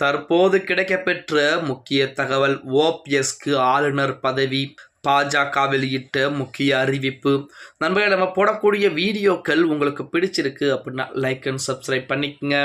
தற்போது கிடைக்கப்பெற்ற முக்கிய தகவல். ஓபிஎஸ்க்கு ஆளுநர் பதவி. பாஜக வெளியிட்ட முக்கிய அறிவிப்பு. நண்பர்களே, நம்ம போடக்கூடிய வீடியோக்கள் உங்களுக்கு பிடிச்சிருக்கு அப்படின்னா லைக் அண்ட் சப்ஸ்கிரைப் பண்ணிக்கங்க.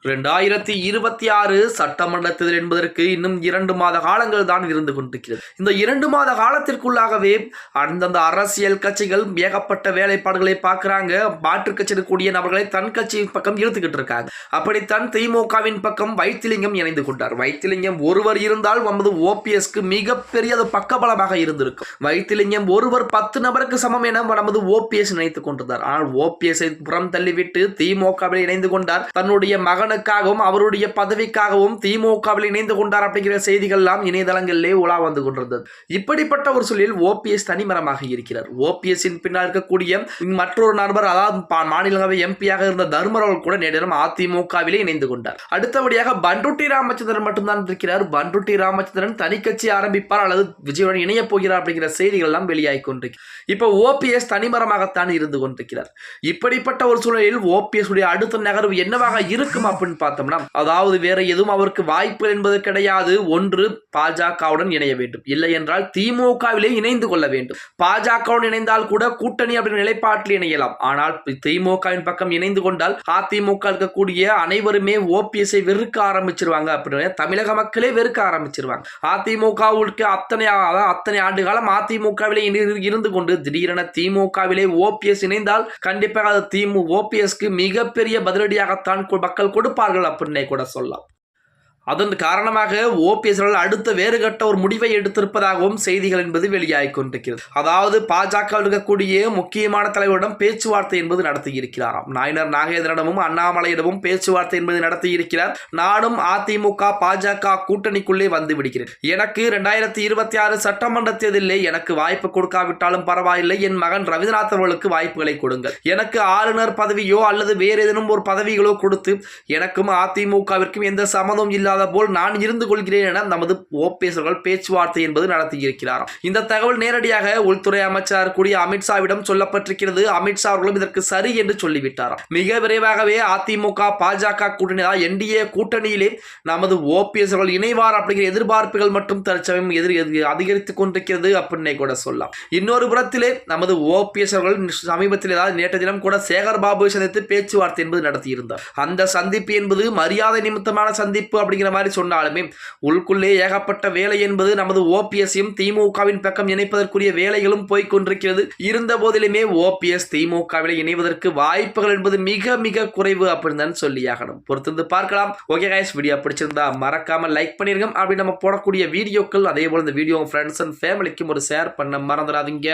2026 சட்டமன்ற தேர்தல் என்பதற்கு இன்னும் 2 மாத காலங்கள் தான் இருந்து கொண்டிருக்கிறது. இந்த 2 மாத காலத்திற்குள்ளாகவே அந்தந்த அரசியல் கட்சிகள் ஏகப்பட்ட வேலைப்பாடுகளை பார்க்குறாங்க. மாற்றுக் கட்சியில் கூடிய நபர்களை தன் கட்சியின் பக்கம் இழுத்துக்கிட்டு இருக்காங்க. அப்படித்தான் திமுகவின் பக்கம் வைத்திலிங்கம் இணைந்து கொண்டார். வைத்திலிங்கம் ஒருவர் இருந்தால் நமது ஓபிஎஸ்க்கு மிகப்பெரிய பக்கபலமாக இருந்திருக்கும். வைத்திலிங்கம் ஒருவர் 10 நபருக்கு சமம் என நமது ஓபிஎஸ் நினைத்துக் கொண்டிருந்தார். ஆனால் ஓபிஎஸ்ஐ புறம் தள்ளிவிட்டு திமுகவில் இணைந்து கொண்டார். தன்னுடைய மகன் அவருடைய பதவிக்காகவும் திமுகவில் இணைந்து கொண்டார் அப்படிங்கிற செய்திகள் எல்லாம் இணையதளங்களிலே உலா வந்து கொண்டிருந்தது. இப்படிப்பட்ட ஒரு சூழலில் ஓபிஎஸ் தனிமரமாக இருக்கிறார். ஓபிஎஸ்ஸின் பின்னால் இருக்கக்கூடிய மற்றொரு நபர், அதாவது மாநிலங்களவை எம்பியாக இருந்த தர்மர் அவர்கள் கூட நேரம் அதிமுகவிலே இணைந்து கொண்டார். அடுத்தபடியாக பண்ருட்டி ராமச்சந்திரன் மட்டும்தான் இருக்கிறார். பண்ருட்டி ராமச்சந்திரன் தனி கட்சி ஆரம்பிப்பார் அல்லது விஜயுடன் இணைய போகிறார் அப்படிங்கிற செய்திகள் எல்லாம் வெளியாகி கொண்டிருக்கிறது. இப்போ ஓபிஎஸ் தனிமரமாகத்தான் இருந்து கொண்டிருக்கிறார். இப்படிப்பட்ட ஒரு சூழலில் ஓபிஎஸ் உடைய அடுத்த நகர்வு என்னவாக இருக்கும் அப்படின்னு பார்த்தோம்னா, அதாவது வேற எதுவும் அவருக்கு வாய்ப்பு என்பது கிடையாது. ஒன்று, பாஜகவுடன் இணைய வேண்டும், இல்லை என்றால் திமுகவிலே இணைந்து கொள்ள வேண்டும். பாஜகவுடன் இணைந்தால் கூட கூட்டணி அப்படின்ற நிலைப்பாட்டில் இணையலாம். ஆனால் திமுகவின் பக்கம் இணைந்து கொண்டால் அதிமுக இருக்கக்கூடிய அனைவருமே ஓபிஎஸ்ஐ வெறுக்க ஆரம்பிச்சிருவாங்க. அப்படின்னு தமிழக மக்களே வெறுக்க ஆரம்பிச்சிருவாங்க. அதிமுகவுக்கு அத்தனை ஆண்டு காலம் அதிமுகவிலே இருந்து கொண்டு திடீரென திமுகவிலே ஓபிஎஸ் இணைந்தால் கண்டிப்பாக அது ஓபிஎஸ்க்கு மிகப்பெரிய பதிலடியாகத்தான் மக்கள் கொடுப்பார்கள் அப்படின்னே கூட சொல்லலாம். அதன் காரணமாக ஓபிஎஸ் அடுத்த வேறுகட்ட ஒரு முடிவை எடுத்திருப்பதாகவும் செய்திகள் என்பது வெளியாகி கொண்டிருக்கிறது. அதாவது பாஜக இருக்கக்கூடிய முக்கியமான தலைவரிடம் பேச்சுவார்த்தை என்பது நடத்தி இருக்கிறாராம். நாயனர் நாகேந்திரனிடமும் அண்ணாமலையிடமும் பேச்சுவார்த்தை என்பது நடத்தி இருக்கிறார். நானும் அதிமுக பாஜக கூட்டணிக்குள்ளே வந்து விடுகிறேன். எனக்கு 2026 சட்டமன்ற தேர்தலிலே எனக்கு வாய்ப்பு கொடுக்காவிட்டாலும் பரவாயில்லை, என் மகன் ரவீந்திரநாத் அவர்களுக்கு வாய்ப்புகளை கொடுங்கள். எனக்கு ஆளுநர் பதவியோ அல்லது வேறு ஏதேனும் ஒரு பதவிகளோ கொடுத்து எனக்கும் அதிமுகவிற்கும் எந்த சம்மதம் இல்லாத போல் நான் இருந்து கொள்கிறேன் என நமது ஓபிஎஸ் அவர்கள் பேச்சுவார்த்தை என்பது நடத்தியிருக்கிறார். இந்த தகவல் நேரடியாக உள்துறை அமைச்சர் கூடிய அமித்ஷாவிடம் சொல்லப்பட்டிருக்கிறது. அமித்ஷா அவர்களும் இதற்கு சரி என்று சொல்லிவிட்டார். மிக விரைவாகவே அதிமுக பாஜக கூட்டணி என்டிஏ கூட்டணியிலே நமது ஓபிஎஸ் அவர்கள் இணைவார் அப்படிங்கிற எதிர்பார்ப்புகள் மற்றும் தற்சமயம் அதிகரித்துக் கொண்டிருக்கிறது அப்படின்னே கூட சொல்லலாம். இன்னொரு புறத்திலே நமது ஓபிஎஸ் அவர்கள் சமீபத்தில் நேற்று தினம் கூட சேகர் பாபுவை சந்தித்து பேச்சுவார்த்தை என்பது நடத்தியிருந்தார். அந்த சந்திப்பு என்பது மரியாதை நிமித்தமான சந்திப்பு அப்படிங்கிற மாதிரி சொன்னாலுமே உள்குள்ளே ஏகப்பட்ட வேலை என்பது நமது ஓபிஎஸ்ஸையும் திமுகவின் பக்கம் இணைப்பதற்குரிய வேலைகளும் போய்கொண்டிருக்கிறது. இருந்த போதிலுமே ஓபிஎஸ் திமுகவில் இணைவதற்கு வாய்ப்புகள் என்பது மிக மிக குறைவு அப்படின்னு தான் சொல்லியாகணும். பொறுத்திருந்து பார்க்கலாம். ஓகே கைஸ், வீடியோ பிடிச்சிருந்தா மறக்காம லைக் பண்ணிருங்க. அப்படி நம்ம போடக்கூடிய வீடியோக்கள் அதே போல இந்த வீடியோ ஃப்ரெண்ட்ஸ் அண்ட் ஃபேமிலிக்கும் ஒரு ஷேர் பண்ண மறந்துடாதீங்க.